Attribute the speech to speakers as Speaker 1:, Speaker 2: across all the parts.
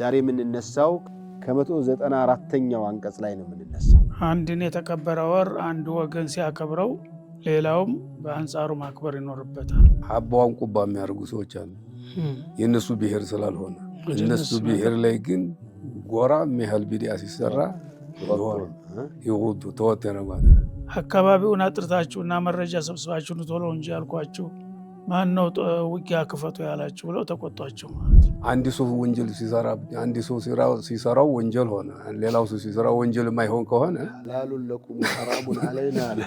Speaker 1: ዛሬ የምንነሳው ከ194ኛው አንቀጽ ላይ ነው የምንነሳው።
Speaker 2: አንድን የተከበረ ወር አንድ ወገን ሲያከብረው ሌላውም በአንጻሩ ማክበር ይኖርበታል።
Speaker 3: ሐባውን ቁባ የሚያደርጉ ሰዎች አሉ። የነሱ ብሔር ስላልሆነ እነሱ ብሔር ላይ ግን ጎራ የሚያህል ቢዲያ ሲሰራ ይወዱ ተወተነ ማለት
Speaker 2: አካባቢውን አጥርታችሁና መረጃ ሰብስባችሁ ቶሎ እንጂ ያልኳችሁ ማን ነው ውጊያ ክፈቱ ያላችሁ ብለው ተቆጧቸው ማለት ነው።
Speaker 3: አንድ ሰው ወንጀል ሲሰራ አንድ ሰው ሲሰራው ወንጀል ሆነ፣ ሌላው ሰው ሲሰራው ወንጀል የማይሆን ከሆነ
Speaker 1: ሐላሉን ለኩም ሐራሙን አለይና አለ።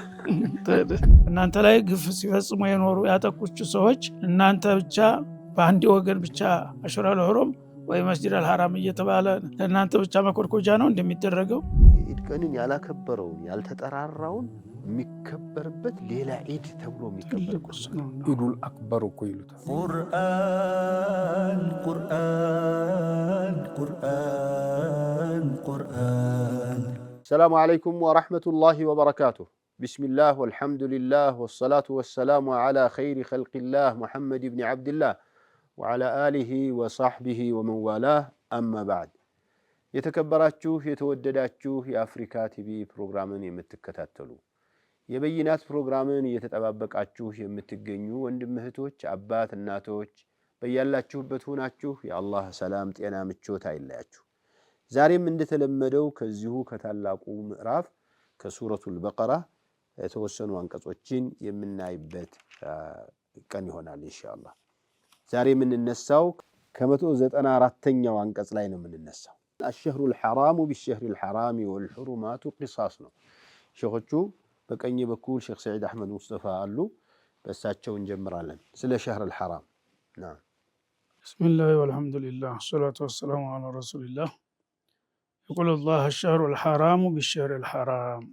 Speaker 2: እናንተ ላይ ግፍ ሲፈጽሙ የኖሩ ያጠቁችሁ ሰዎች እናንተ ብቻ በአንድ ወገን ብቻ አሽራል ሑሩም ወይ መስጂድ አልሐራም እየተባለ ለእናንተ ብቻ መኮርኮጃ ነው እንደሚደረገው።
Speaker 1: ኢድ ቀንን ያላከበረውን ያልተጠራራውን የሚከበርበት ሌላ ኢድ ተብሎ የሚከበርበት
Speaker 3: ኢዱል አክበር እኮ ይሉታል።
Speaker 4: ቁርአን ቁርአን ቁርአን ቁርአን።
Speaker 1: ሰላሙ አለይኩም ወራህመቱላሂ ወበረካቱሁ። ቢስሚላህ ወልሐምዱሊላህ ወሰላቱ ወሰላሙ ዐላ ኸይሪ ኸልቂላህ ሙሐመድ ብን ዐብድላህ ወዐላ አሊሂ ወሰሕቢሂ ወመንዋላህ አማ በዕድ። የተከበራችሁ የተወደዳችሁ የአፍሪካ ቲቪ ፕሮግራምን የምትከታተሉ የበይናት ፕሮግራምን እየተጠባበቃችሁ የምትገኙ ወንድም እህቶች፣ አባት እናቶች በያላችሁበት ሆናችሁ የአላህ ሰላም ጤና ምቾት አይለያችሁ። ዛሬም እንደተለመደው ከዚሁ ከታላቁ ምዕራፍ ከሱረቱል በቀራ የተወሰኑ አንቀጾችን የምናይበት ቀን ይሆናል ኢንሻአላህ። ዛሬ የምንነሳው ከ194ኛው አንቀጽ ላይ ነው የምንነሳው። አሽህሩል ሐራሙ ቢሸህሪል ሐራሚ ወልሑሩማቱ ቂሳስ ነው። ሼኾቹ በቀኝ በኩል ሼኽ ሰዒድ አሕመድ ሙስጠፋ አሉ። በእሳቸው እንጀምራለን ስለ ሸህረል ሐራም።
Speaker 2: ብስሚላህ ወልሐምዱሊላህ ሰላቱ ወሰላሙ ዐላ ረሱሊላህ። የቁል ላህ አሽህሩል ሐራሙ ቢሸህሪል ሐራም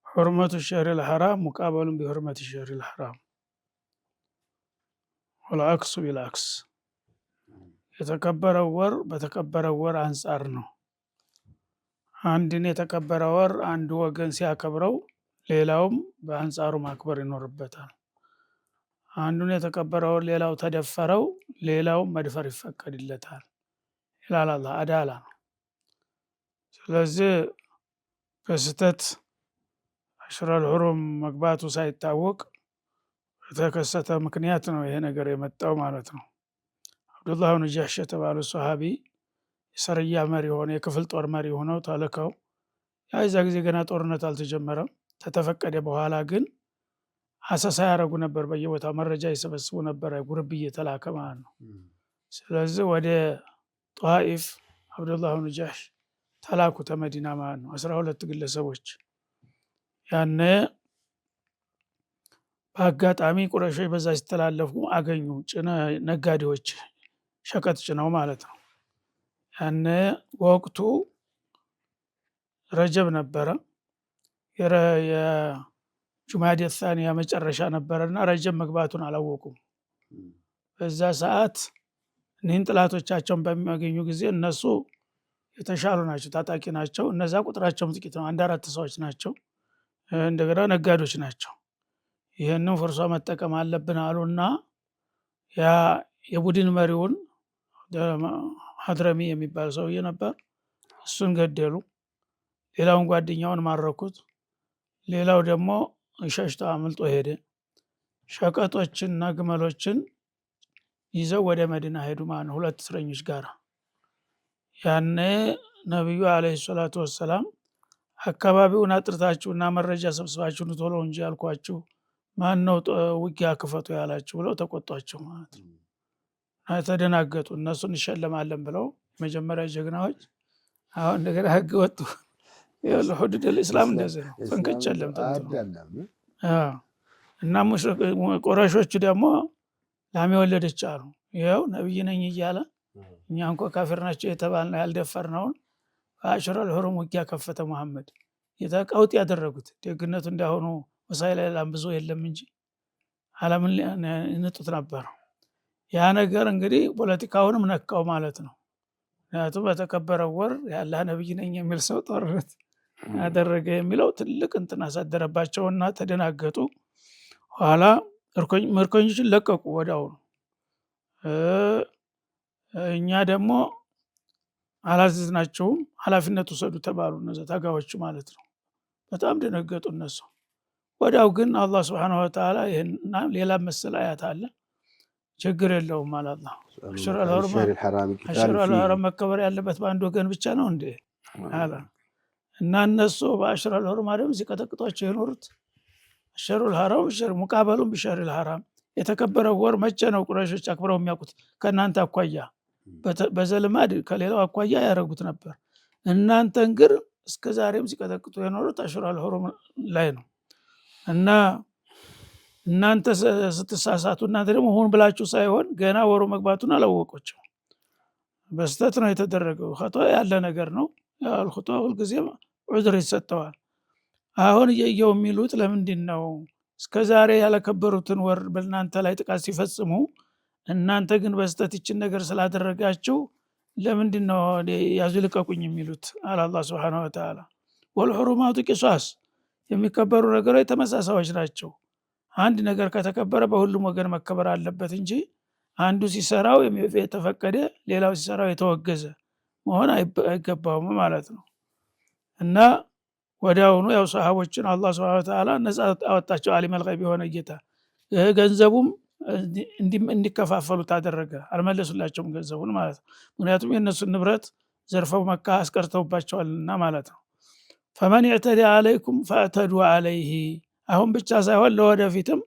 Speaker 2: ሑርመቱ ሸህሪል ሐራም ሙቃበሉን ቢሑርመቲ ሸህሪል ሐራም ወልዐክሱ ቢልዐክስ። የተከበረው ወር በተከበረው ወር አንጻር ነው። አንድን የተከበረ ወር አንድ ወገን ሲያከብረው ሌላውም በአንጻሩ ማክበር ይኖርበታል። አንዱን የተከበረ ወር ሌላው ተደፈረው ሌላውም መድፈር ይፈቀድለታል ይላል አላህ። አዳላ ነው። ስለዚህ በስተት አሽረል ሑሩም መግባቱ ሳይታወቅ የተከሰተ ምክንያት ነው ይሄ ነገር የመጣው ማለት ነው። አብዱላህ ብን ጀሕሽ የተባሉ ሰሃቢ የሰርያ መሪ ሆነ የክፍል ጦር መሪ ሆነው ተልከው የዛ ጊዜ ገና ጦርነት አልተጀመረም። ከተፈቀደ በኋላ ግን አሰሳ ያደረጉ ነበር። በየቦታው መረጃ ይሰበስቡ ነበር፣ ጉርብ እየተላከ ማለት ነው። ስለዚህ ወደ ጧኢፍ አብዱላህ ብን ጀሕሽ ተላኩ ተመዲና ማለት ነው 12 ግለሰቦች። ያነ በአጋጣሚ ቁረሾች በዛ ሲተላለፉ አገኙ። ነጋዴዎች ሸቀጥ ጭነው ማለት ነው። ያነ ወቅቱ ረጀብ ነበረ፣ የጁማዴ ታኒያ መጨረሻ ነበረና ረጀብ መግባቱን አላወቁም። በዛ ሰዓት እኒህን ጥላቶቻቸውን በሚያገኙ ጊዜ እነሱ የተሻሉ ናቸው፣ ታጣቂ ናቸው። እነዛ ቁጥራቸውም ጥቂት ነው፣ 1-4 ሰዎች ናቸው። እንደገና ነጋዴዎች ናቸው። ይህንን ፍርሷ መጠቀም አለብን አሉና ያ የቡድን መሪውን ሀድረሚ የሚባል ሰውዬ ነበር፣ እሱን ገደሉ። ሌላውን ጓደኛውን ማረኩት። ሌላው ደግሞ ሸሽቶ አምልጦ ሄደ። ሸቀጦችንና ግመሎችን ይዘው ወደ መዲና ሄዱ ማለት ነው 2 እስረኞች ጋር። ያኔ ነቢዩ አለይሂ ሰላቱ ወሰላም አካባቢውን አጥርታችሁና መረጃ ሰብስባችሁ ቶሎ እንጂ ያልኳችሁ ማን ነው ውጊያ ክፈቱ ያላችሁ ብለው ተቆጧቸው ማለት ነው። ተደናገጡ። እነሱ እንሸለማለን ብለው የመጀመሪያ ጀግናዎች አሁን እንደገና ህግ ወጡ። ሁዱድ ልእስላም እንደዚህ ነው፣ ፈንክች የለም እና ቁረሾቹ ደግሞ ላም የወለደች አሉ። ይኸው ነቢይ ነኝ እያለ እኛ እንኳ ካፊር ናቸው የተባልነው ያልደፈርነውን በአሽረል ሑሩም ውጊያ ከፈተ መሐመድ። ቀውጥ ያደረጉት ደግነቱ እንዳሆኑ ወሳይል ላም ብዙ የለም እንጂ ዓለምን ይንጡት ነበር። ያ ነገር እንግዲህ ፖለቲካውንም ነካው ማለት ነው። ምክንያቱም በተከበረው ወር የአላህ ነብይ ነኝ የሚል ሰው ጦርነት ያደረገ የሚለው ትልቅ እንትን አሳደረባቸውና ተደናገጡ። ኋላ ምርኮኞችን ለቀቁ ወዲያውኑ። እኛ ደግሞ አላዘዝናቸውም ኃላፊነት ወሰዱ ተባሉ እነዛ ታጋዮቹ ማለት ነው በጣም ደነገጡ እነሱ ወዲያው ግን አላህ Subhanahu Wa Ta'ala ይሄንና ሌላ መሰል አያት አለ ችግር የለውም ማለት አላህ አሽራ الحرام መከበር ያለበት በአንድ ወገን ብቻ ነው እንዴ አላ እና እነሱ በአሽራ الحرام አይደለም ሲቀጠቅጧቸው የኖሩት አሽራ الحرام ሸር ሙቃበሉን በሸር الحرام የተከበረው ወር መቼ ነው ቁረይሾች አክብረው የሚያውቁት ከናንተ አኳያ በዘልማድ ከሌላው አኳያ ያረጉት ነበር እናንተን ግን እስከዛሬም ሲቀጠቅጡ የኖሩት አሽራ الحرام ላይ ነው እና እናንተ ስትሳሳቱ እናንተ ደግሞ ሆን ብላችሁ ሳይሆን ገና ወሩ መግባቱን አላወቁቸው በስተት ነው የተደረገው ኸጣ ያለ ነገር ነው ያል ኸጣ ሁሉ ጊዜ ዑዝር ይሰጣዋል አሁን የየው የሚሉት ለምንድን ነው እስከዛሬ ያለከበሩትን ወር በእናንተ ላይ ጥቃት ሲፈጽሙ እናንተ ግን በስተት ይችን ነገር ስላደረጋችሁ ለምንድን ነው ያዝልቀቁኝ የሚሉት አላህ Subhanahu Wa Ta'ala والحرمات قصاص የሚከበሩ ነገሮች ተመሳሳዮች ናቸው አንድ ነገር ከተከበረ በሁሉም ወገን መከበር አለበት እንጂ አንዱ ሲሰራው የተፈቀደ ሌላው ሲሰራው የተወገዘ መሆን አይገባውም ማለት ነው እና ወዲያውኑ ያው ሰሃቦችን አላህ Subhanahu Wa Ta'ala ነፃ አወጣቸው ዓሊመል ገይብ የሆነ ጌታ ገንዘቡም እንዲከፋፈሉ ታደረገ አልመለሱላቸውም ገንዘቡን ማለት ነው ምክንያቱም የነሱን ንብረት ዘርፈው መካ አስቀርተውባቸዋልና ማለት ነው فمن اعتدى عليكم فاعتدوا عليه አሁን ብቻ ሳይሆን ለወደፊትም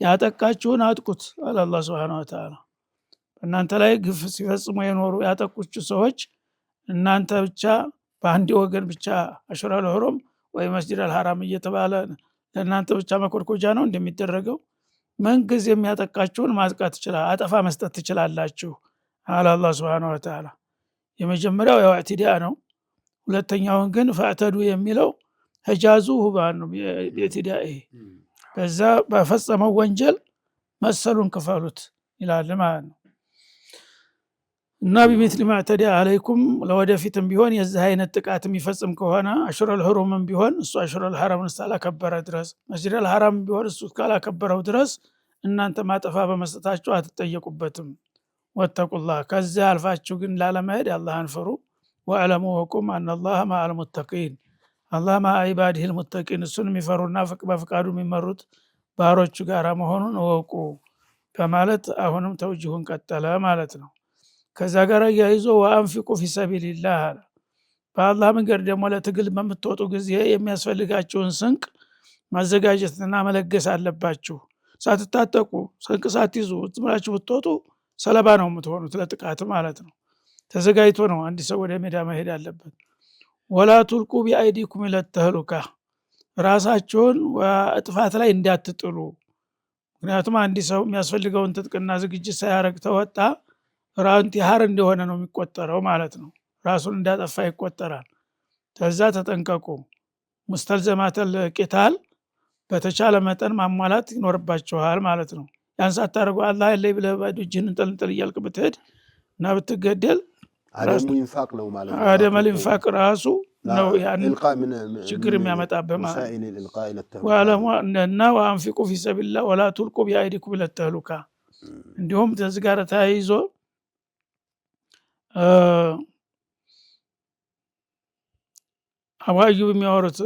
Speaker 2: ያጠቃችሁን አጥቁት አለ አላህ Subhanahu Wa Ta'ala እናንተ ላይ ግፍ ሲፈጽሙ የኖሩ ያጠቁች ሰዎች እናንተ ብቻ በአንድ ወገን ብቻ አሽራ الحرام ወይ መስጂድ الحرام እየተባለ ለእናንተ ብቻ መኮርኮጃ ነው እንደሚደረገው መንግዝ የሚያጠቃችሁን ማጥቃት ይችላል አጠፋ መስጠት ትችላላችሁ አለ አላህ Subhanahu Wa Ta'ala የመጀመሪያው ያው ኢዕቲዳ ነው ሁለተኛውን ግን ፈዕተዱ የሚለው ህጃዙሁ ባኑ በኢዕቲዳኢ በዛ በፈጸመው ወንጀል መሰሉን ከፋሉት ይላል ማለት ነው እና በሚስሊ ማዕተዳ አለይኩም ለወደፊትም ቢሆን የዚህ አይነት ጥቃት የሚፈጽም ከሆነ አሽራ الحرمም ቢሆን እሱ አሽራ الحرام እስካላከበረ ድረስ መስጂድ الحرام ቢሆን እሱ እስካላከበረው ድረስ እናንተ ማጠፋ በመስጠታችሁ አትጠየቁበትም ወተቁላህ ከዛ አልፋችሁ ግን ላለመሄድ አላህን ፍሩ ወአለሙ ወቁም አን الله مع المتقين الله مع عباده المتقين እሱን የሚፈሩና በፍቃዱ የሚመሩት ባሮቹ ጋር መሆኑን ወቁ በማለት አሁንም ተውጅሁን ቀጠለ ማለት ነው ከዛ ጋር ያይዞ ወአንፊቁ ፊ ሰቢልላህ በአላህ መንገድ ደግሞ ለትግል በመተወጡ ጊዜ የሚያስፈልጋችሁን ስንቅ ማዘጋጀትና መለገስ አለባችሁ ሳትታጠቁ ስንቅ ሳትይዙ ዝምራችሁ ብትወጡ ሰለባ ነው የምትሆኑት ለጥቃት ማለት ነው ተዘጋጅቶ ነው አንድ ሰው ወደ ሜዳ መሄድ አለበት ወላ ቱልቁ ቢአይዲኩም ለተህሉካ ራሳችሁን ወጥፋት ላይ እንዳትጥሉ ምክንያቱም አንድ ሰው የሚያስፈልገውን ትጥቅና ዝግጅት ሳያረግ ተወጣ ራንት ያህር እንደሆነ ነው የሚቆጠረው ማለት ነው ራሱን እንዳጠፋ ይቆጠራል ተዛ ተጠንቀቁ ሙስተልዘማተል ቂታል በተቻለ መጠን ማሟላት ይኖርባችኋል ማለት ነው ያን ሳታረጉ አላህ ላይ ብለ ባዱጅን እንጠልጥል ይልቅ ብትሄድ እና ብትገደል
Speaker 1: አደም ኢንፋቅ ነው ማለት ነው
Speaker 2: አደም ኢንፋቅ ራሱ ነው ያን ችግር የሚያመጣበት ማለት ወአለሙ እና ወአንፊቁ ፊ ሰቢልላህ ወላ ቱልቁ ቢአይዲኩም ለተህሉካ እንዲሁም ተዚህ ጋር ተያይዞ አዋዩ የሚያወሩት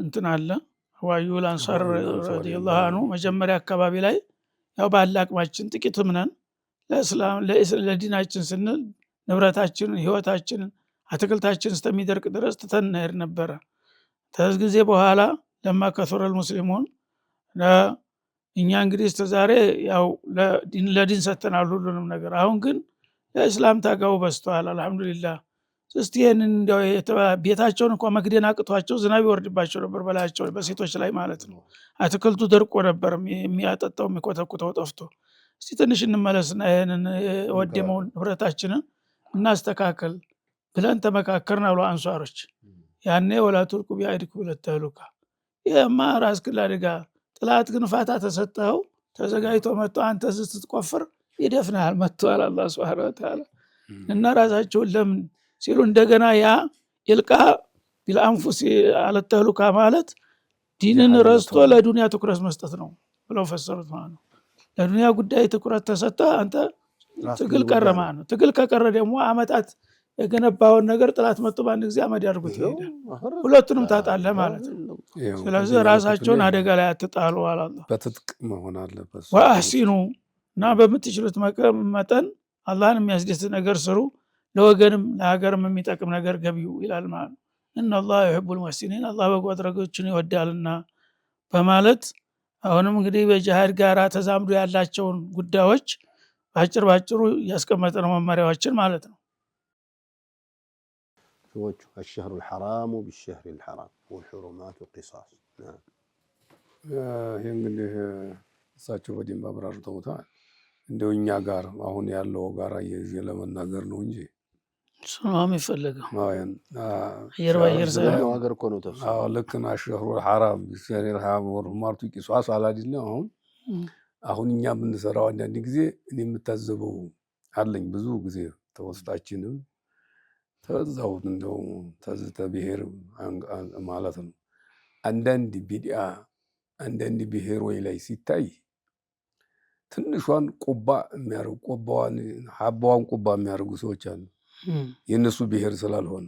Speaker 2: እንትን አለ አዋዩ ለአንሳር ረዲየላሁ ዐንሁ መጀመሪያ አካባቢ ላይ ያው ባላቅማችን ጥቂትም ነን ለእስላም ለዲናችን ስንል ንብረታችንን ህይወታችንን አትክልታችንን እስከሚደርቅ ድረስ ተተነር ነበር ተዝ ጊዜ በኋላ ለማ ከثر المسلمون እኛ እንግዲህ ዛሬ ያው ለዲን ሰተናል ሁሉንም ነገር አሁን ግን ለእስላም ታጋው በስተዋል አልহামዱሊላህ እስቲየን እንደው ቤታቸውን እንኳን መግደን አቅቷቸው ዝናብ ይወርድባቸው ነበር በላያቸው በሴቶች ላይ ማለት ነው አትክልቱ ደርቆ ነበር የሚያጠጣው የሚቆተቁተው ጠፍቶ እስቲ ትንሽ እንመለስና ይሄንን ወደመው ንብረታችንን እናስተካከል ብለን ተመካከርን አሉ አንሷሮች ያኔ ወላ ቱልቁ ቢአይዲኩም ለተህሉካ የማ ራስክን ለአደጋ ጥላት ግን ፋታ ተሰጠው ተዘጋጅቶ መጥቶ አንተ ስትቆፍር ይደፍናል መጥቷል አላህ Subhanahu Wa Ta'ala እና ራሳቸውን ለምን ሲሉ እንደገና ያ ይልቃ ቢልአንፉስ አለተህሉካ ማለት ዲንን ረስቶ ለዱንያ ትኩረት መስጠት ነው ብለው ፈሰሩት ማለት ነው ለዱንያ ጉዳይ ትኩረት ተሰጠ አንተ ትግል ቀረ ማለት ነው። ትግል ከቀረ ደግሞ አመታት የገነባውን ነገር ጥላት መጥቶ በአንድ ጊዜ አመድ ያርጉት ይሄዳል። ሁለቱንም ታጣለህ ማለት ነው። ስለዚህ ራሳቸውን አደጋ ላይ አትጣሉ አላህ።
Speaker 3: በትጥቅ መሆን አለበት።
Speaker 2: ወአህሲኑ እና በምትችሉት መጠን አላህን የሚያስደስት ነገር ስሩ፣ ለወገንም ለሀገርም የሚጠቅም ነገር ገቢው ይላል ማለት ነው። ኢነላህ ዩሂቡል ሙህሲኒን አላህ በጎ አድራጊዎችን ይወዳልና በማለት አሁንም እንግዲህ በጂሃድ ጋራ ተዛምዶ ያላቸውን ጉዳዮች ባጭሩ ያስቀመጠ ነው መመሪያዎችን ማለት ነው።
Speaker 1: ሰዎቹ الشهر الحرام بالشهر الحرام والحرمات قصاص
Speaker 3: ይሄ እንግዲህ እሳቸው በደንብ አብራርተውታል። እንደው እኛ ጋር አሁን ያለው ጋራ ለመናገር ነው እንጂ
Speaker 2: ሰላም ይፈልጋል።
Speaker 1: አየር ባየር ነው ሀገር እኮ ነው ተፍሲር።
Speaker 3: አዎ ልክ ነው። الشهر الحرام بالشهر الحرام والحرمات قصاص አላዲና አሁን እኛ የምንሰራው አንዳንድ ጊዜ እኔ የምታዘበው አለኝ ብዙ ጊዜ ተወስጣችንም ተዛው እንደው ተዝተ ብሔር ማለት ነው። አንዳንድ ቢዲአ አንዳንድ ብሔር ወይ ላይ ሲታይ ትንሿን ቁባ የሚያርጉ ቁባዋን ሐባዋን ቁባ የሚያርጉ ሰዎች አሉ። የነሱ ብሔር ስላልሆነ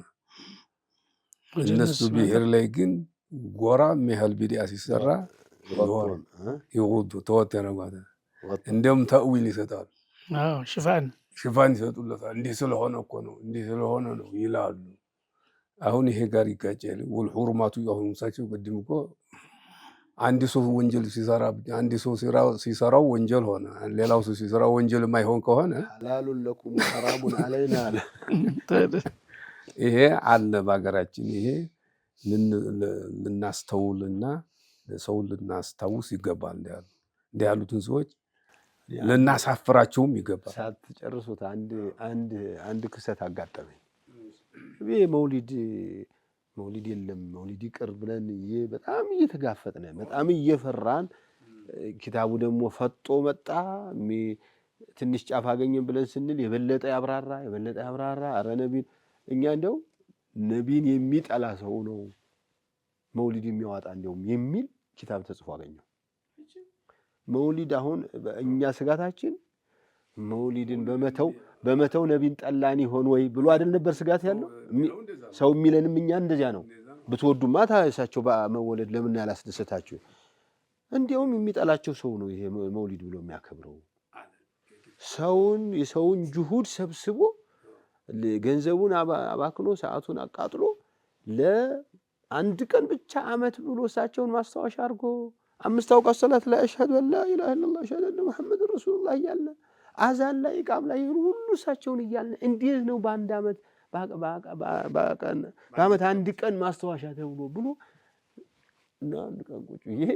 Speaker 3: እነሱ ብሔር ላይ ግን ጎራ የሚያህል ቢዲአ ሲሰራ ይወዱ ተወተነ ማለት እንደም ተእዊል ይሰጣሉ።
Speaker 2: አዎ
Speaker 3: ሽፋን ይሰጡለታል። እንዲህ ስለሆነ እኮ ነው እንዲህ ስለሆነ ነው ይላሉ። አሁን ይሄ ጋር ይጋጫል። ወልሁርማቱ ያሁን ሳቸው ቅድም እኮ አንድ ሰው ወንጀል ሲሰራ አንድ ሰው ሲሰራው ወንጀል ሆነ፣ ሌላው ሰው ሲሰራው ወንጀል የማይሆን ከሆነ
Speaker 1: ሐላሉን ለኩም ሐራሙን አለይና አለ።
Speaker 3: ይሄ አለ በሀገራችን። ይሄ ልናስተውልና ሰው ልናስታውስ ይገባል። እንዲህ ያሉትን ሰዎች ልናሳፍራቸውም ይገባል።
Speaker 1: ሳትጨርሱት አንድ ክስተት አጋጠመኝ። ይሄ መውሊድ የለም መውሊድ ይቅር ብለን በጣም እየተጋፈጥን በጣም እየፈራን ኪታቡ ደግሞ ፈጦ መጣ። ትንሽ ጫፍ አገኘን ብለን ስንል የበለጠ ያብራራ። አረ ነቢን እኛ እንደው ነቢን የሚጠላ ሰው ነው መውሊድ የሚያወጣ እንደውም የሚል ኪታብ ተጽፎ አገኘው። መውሊድ አሁን እኛ ስጋታችን መውሊድን በመተው ነቢን ጠላን ይሆን ወይ ብሎ አይደል ነበር ስጋት ያለው ሰው የሚለንም እኛ እንደዚያ ነው። ብትወዱማ ታሳቸው በመወለድ ለምን ያላስደሰታችሁ? እንዲያውም የሚጠላቸው ሰው ነው ይሄ መውሊድ ብሎ የሚያከብረው። የሰውን ጁሁድ ሰብስቦ ገንዘቡን አባክኖ ሰዓቱን አቃጥሎ ለአንድ ቀን ብቻ አመት ብሎ እሳቸውን ማስታወሻ አድርጎ 5 አውቃት ሰላት ላይ አሽሀዱ አን ላ ኢላሀ ኢለላህ አሽሀዱ አነ ሙሐመድን ረሱሉላህ እያልን አዛን ላይ ኢቃም ላይ ሁሉ እሳቸውን እያልን እንዴት ነው በአንድ አመት በአመት አንድ ቀን ማስታወሻ ተብሎ ብሎ እና አንድ ቀን ቁጭ ይሄ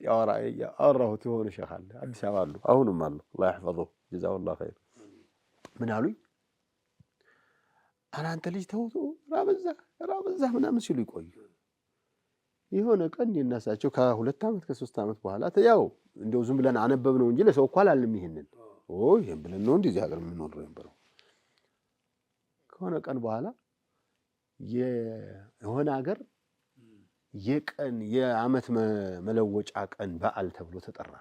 Speaker 1: ያወራሁት የሆነ ሸህ አለ አዲስ አበባ አሉ፣ አሁንም አሉ። አላህ ይحفظه ጀዛሁላህ ኸይር። ምን አሉኝ? ኧረ አንተ ልጅ ተውቶ ራበዛ ምናምን ሲሉ ይቆዩ። የሆነ ቀን የናሳቸው ከ2 አመት ከ3 አመት በኋላ ያው እንደው ዝም ብለን አነበብነው እንጂ ለሰው እኮ አላልንም። ይሄንን ይሄን ብለን ነው እንደዚህ ሀገር የምንኖር ነበር። ከሆነ ቀን በኋላ የሆነ ሀገር የአመት መለወጫ ቀን በዓል ተብሎ ተጠራ።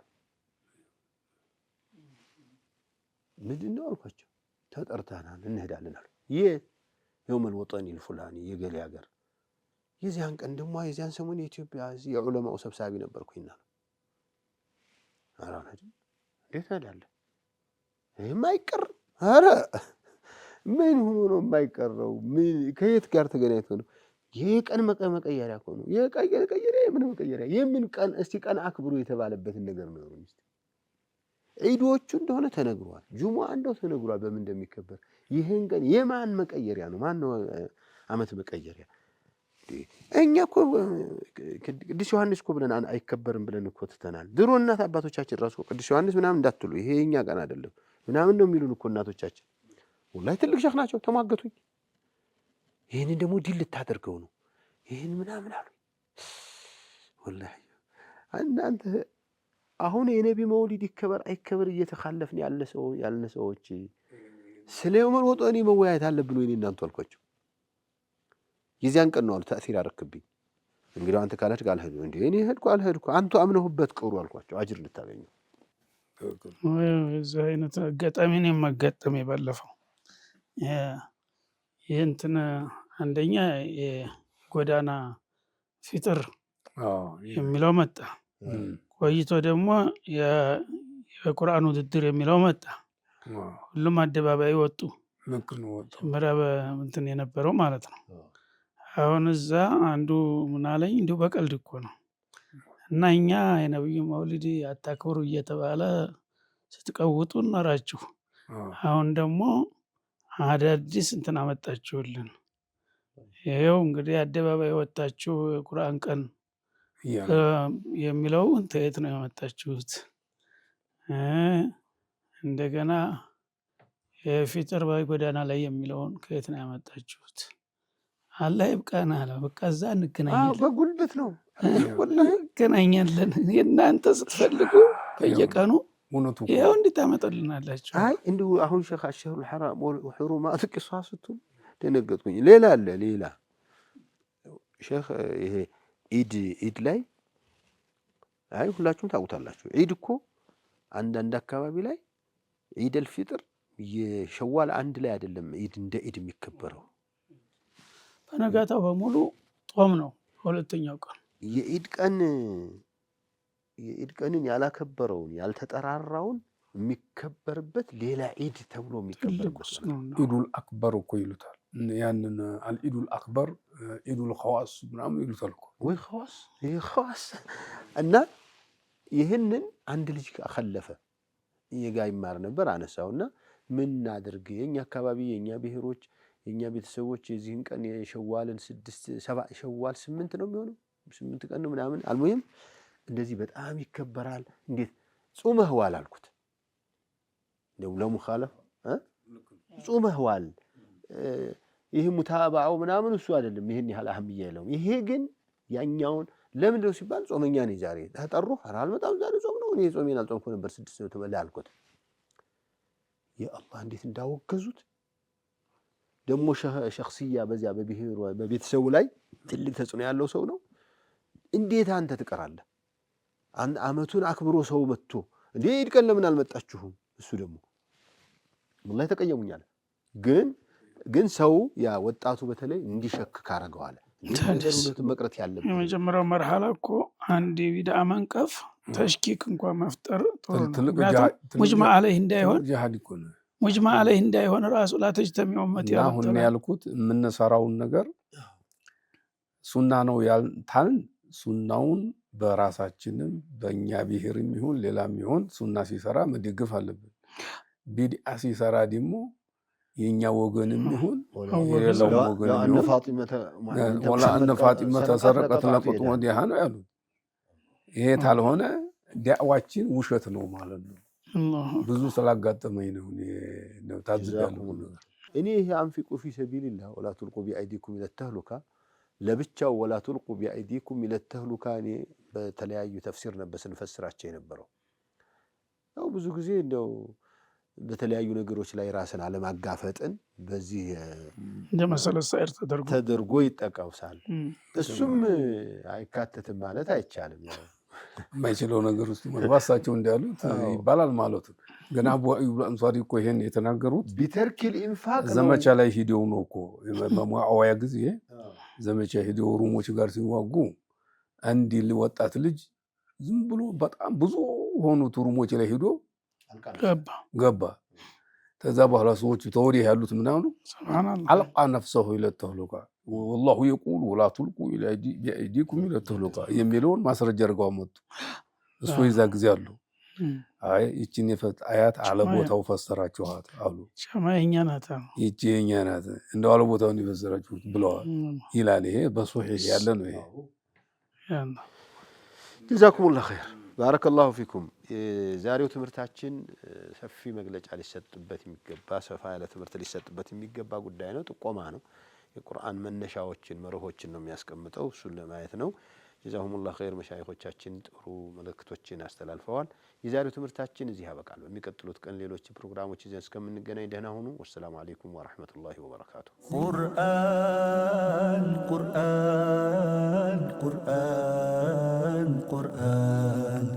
Speaker 1: ምንድነው አልኳቸው። ተጠርተናል እንሄዳለን አሉ። የውመል ወጠኒ الفلاني የገሌ ሀገር የዚያን ቀን ደግሞ የዚያን ሰሞን የኢትዮጵያ የዑለማው ሰብሳቢ ነበርኩኝና አራናጅ እንዴት አለ የማይቀር አረ ምን ሆኖ ነው የማይቀረው? ምን ከየት ጋር ተገናኝቶ ነው? የቀን መቀየሪያ እኮ ነው። የቀን መቀየሪያ የምን መቀየሪያ የምን ቀን? እስቲ ቀን አክብሩ የተባለበትን ነገር ነው ነው። ዒዶቹ እንደሆነ ተነግሯል። ጁሙአ እንደው ተነግሯል በምን እንደሚከበር። ይሄን ቀን የማን መቀየሪያ ነው? ማን ነው አመት መቀየሪያ? እኛ እኮ ቅዱስ ዮሐንስ እኮ ብለን አይከበርም ብለን እኮ ትተናል። ድሮ እናት አባቶቻችን ራሱ ቅዱስ ዮሐንስ ምናምን እንዳትሉ ይሄ የኛ ቀን አይደለም ምናምን ነው የሚሉን እኮ እናቶቻችን። ወላሂ ትልቅ ሸኽ ናቸው። ተሟገቱኝ። ይሄንን ደግሞ ዲል ልታደርገው ነው ይሄን ምናምን አሉ። ወላሂ እናንተ አሁን የነቢ መውሊድ ይከበር አይከበር እየተኻለፍን ያልነ ሰዎች ስለ የውመል ወጠኒ መወያየት አለብን ወይ እናንተ አልኳቸው። የዚያን ቀን ነው አሉ ተእሲር ያረክብኝ። እንግዲህ አንተ ካለህ ጋር አልሄድኩ እንዴ እኔ ሄድኩ አልሄድኩ አንተ አምነህበት ቅሩ አልኳቸው። አጅር ልታገኙ
Speaker 2: እዚህ አይነት አጋጣሚ እኔም አጋጠመኝ ባለፈው። ይህንትን አንደኛ የጎዳና ፊጥር የሚለው መጣ። ቆይቶ ደግሞ የቁርአን ውድድር የሚለው መጣ። ሁሉም አደባባይ ወጡ። መጀመሪያ እንትን የነበረው ማለት ነው። አሁን እዛ አንዱ ምን አለኝ፣ እንዲሁ በቀልድ እኮ ነው እና እኛ የነብዩ መውሊድ አታክብሩ እየተባለ ስትቀውጡ እኖራችሁ፣ አሁን ደግሞ አዳዲስ እንትን አመጣችሁልን። ይኸው እንግዲህ አደባባይ ወጣችሁ የቁርአን ቀን የሚለው እንተየት ነው ያመጣችሁት? እንደገና የፊጥር በጎዳና ላይ የሚለውን ከየት ነው ያመጣችሁት? አላህ ይብቃን አለ። በቃ እዛ እንገናኛለን።
Speaker 1: በጉልበት ነው
Speaker 2: እንገናኛለን። እናንተ ስትፈልጉ በየቀኑ ይኸው እንዴት ታመጣልናላችሁ?
Speaker 1: አይ እንዲሁ አሁን ሸኽ አሽሁሩል ሐራም ወሑሩማቱ ቂሷስቱ ደነገጥኩኝ። ሌላ አለ ሌላ ሸኽ ይሄ ኢድ ላይ አይ ሁላችሁም ታውቁታላችሁ። ኢድ እኮ አንዳንድ አካባቢ ላይ ኢድ አልፊጥር የሸዋል አንድ ላይ አይደለም ኢድ እንደ ኢድ የሚከበረው።
Speaker 2: በነጋታው በሙሉ ጦም ነው። ሁለተኛው ቀን
Speaker 1: የኢድ ቀንን ያላከበረውን ያልተጠራራውን የሚከበርበት ሌላ ኢድ ተብሎ የሚከበርበት
Speaker 3: ኢዱል አክበር እኮ ይሉታል። ያንን አልኢዱል አክበር ኢዱል ኸዋስ ምናምን ይሉታል እኮ።
Speaker 1: ወይ ኸዋስ ይሄ ኸዋስ እና ይህንን አንድ ልጅ አኸለፈ ይጋ ይማር ነበር። አነሳውና ምን አድርግ የኛ አካባቢ የኛ ብሔሮች የኛ ቤተሰቦች የዚህን ቀን የሸዋልን 7 ሸዋል 8 ነው የሚሆነው 8 ቀን ነው ምናምን አልሙሂም እንደዚህ በጣም ይከበራል። እንዴት ጾመህዋል አልኩት። ነው ለሙኻለፍ ጾመህዋል ይሄ ሙታባው ምናምን እሱ አይደለም ይሄን ያህል አህምያ የለውም። ይሄ ግን ያኛውን ለምን ነው ሲባል ጾመኛ ነኝ ዛሬ ተጠሩ አልመጣም ዛሬ ጾም ነው እኔ ጾሜን አልጾምኩ ነበር 6 ነው ተበላ አልኩት። የአላህ እንዴት እንዳወገዙት ደግሞ ሸኽሲያ በዚያ በብሔሩ በቤተሰቡ ላይ ትልቅ ተጽዕኖ ያለው ሰው ነው። እንዴት አንተ ትቀራለህ? አንድ አመቱን አክብሮ ሰው መጥቶ እንዴ ኢድ ቀን ለምን አልመጣችሁም? እሱ ደግሞ ወላሂ ተቀየሙኛል። ግን ሰው ያ ወጣቱ በተለይ እንዲሸክ ካረገዋለ እንደዚህ መቅረት ያለበት
Speaker 2: የመጀመሪያው መርሐላ እኮ አንድ የቢድዓ መንቀፍ ተሽኪክ እንኳን መፍጠር ጥሩ ነው። ሙጅማ አለይህ እንዳይሆን
Speaker 3: ጂሃድ እኮ ነው።
Speaker 2: ሙጅማ አለይህ እንዳይሆን ራሱ ላተጅተሚ ኡመት
Speaker 3: አሁን ያልኩት የምንሰራውን ነገር ሱና ነው ያልታልን ሱናውን በራሳችንም በእኛ ብሔርም ይሁን ሌላም ይሁን ሱና ሲሰራ መደገፍ አለብን። ቢድዓ ሲሰራ ደግሞ የኛ ወገንም ይሁን የሌላው ወገንም ይሁን እነ ፋጢማ ተሰረቀት ለቁጥ ወዲያ ነው ያሉት። ይሄ ታልሆነ ዳዕዋችን ውሸት ነው ማለት ነው። ብዙ ስላጋጠመኝ ነው ታዝጋለሁ።
Speaker 1: እኔ ይሄ አንፊቁ ፊ ሰቢልላህ ወላ ትልቁ ቢአይዲኩም ኢለ ተህሉካ ለብቻው ወላ ትልቁ ቢአይዲኩም ኢለ ተህሉካ እኔ በተለያዩ ተፍሲር ነበር ስንፈስራቸው የነበረው። ያው ብዙ ጊዜ እንደው በተለያዩ ነገሮች ላይ ራስን አለማጋፈጥን በዚህ
Speaker 2: እንደመሰለ ሳይር
Speaker 1: ተደርጎ ይጠቀውሳል። እሱም አይካተትም ማለት አይቻልም።
Speaker 3: የማይችለው ነገር ውስጥ መግባታቸው እንዳሉት ይባላል ማለት ነው። ገና አቡ አዩብ አንሷሪ እኮ ይሄን የተናገሩት
Speaker 1: ቢተርኪል ኢንፋቅ
Speaker 3: ዘመቻ ላይ ሂደው ነው እኮ በሙአዋያ ጊዜ ዘመቻ ሂደው ሩሞች ጋር ሲዋጉ አንድ ወጣት ልጅ ዝም ብሎ በጣም ብዙ ሆኑት ሩሞች ላይ ሂዶ ገባ። ከዛ በኋላ ሰዎች ተወዲህ ያሉት ምናምን ሱብሃንአላህ አልቃ ነፍሰሁ ይለተህሉካ ወላሁ የቁሉ ወላ ትልቁ ቢአይዲኩም ይለተህሉካ የሚለውን ማስረጃ አድርገው አመጡ። እሱ ይዛ ጊዜ አሉ አይ ይቺን የፈት አያት አለ ቦታው ፈሰራችኋት አሉ።
Speaker 2: ሸማኛ ናታ
Speaker 3: ይቺ የኛ ናት እንደው አለ ቦታው ይፈሰራችሁት ብለዋል ይላል። ይሄ በሶሒህ ያለ ነው። ይሄ
Speaker 1: ጀዛኩሙላህ ኸይር ባረከላሁ ፊኩም። ዛሬው ትምህርታችን ሰፊ መግለጫ ሊሰጥበት የሚገባ ሰፋ ያለ ትምህርት ሊሰጥበት የሚገባ ጉዳይ ነው። ጥቆማ ነው። የቁርአን መነሻዎችን መርሆችን ነው የሚያስቀምጠው። እሱን ለማየት ነው። ጀዛሁሙላህ ኸይር። መሻይኾቻችን ጥሩ መልእክቶችን አስተላልፈዋል። የዛሬው ትምህርታችን እዚህ ያበቃል። በሚቀጥሉት ቀን ሌሎች ፕሮግራሞች ይዘን እስከምንገናኝ ደህና ሁኑ። ወሰላሙ አለይኩም ወራህመቱላሂ ወበረካቱሁ።
Speaker 4: ቁርአን ቁርአን ቁርአን ቁርአን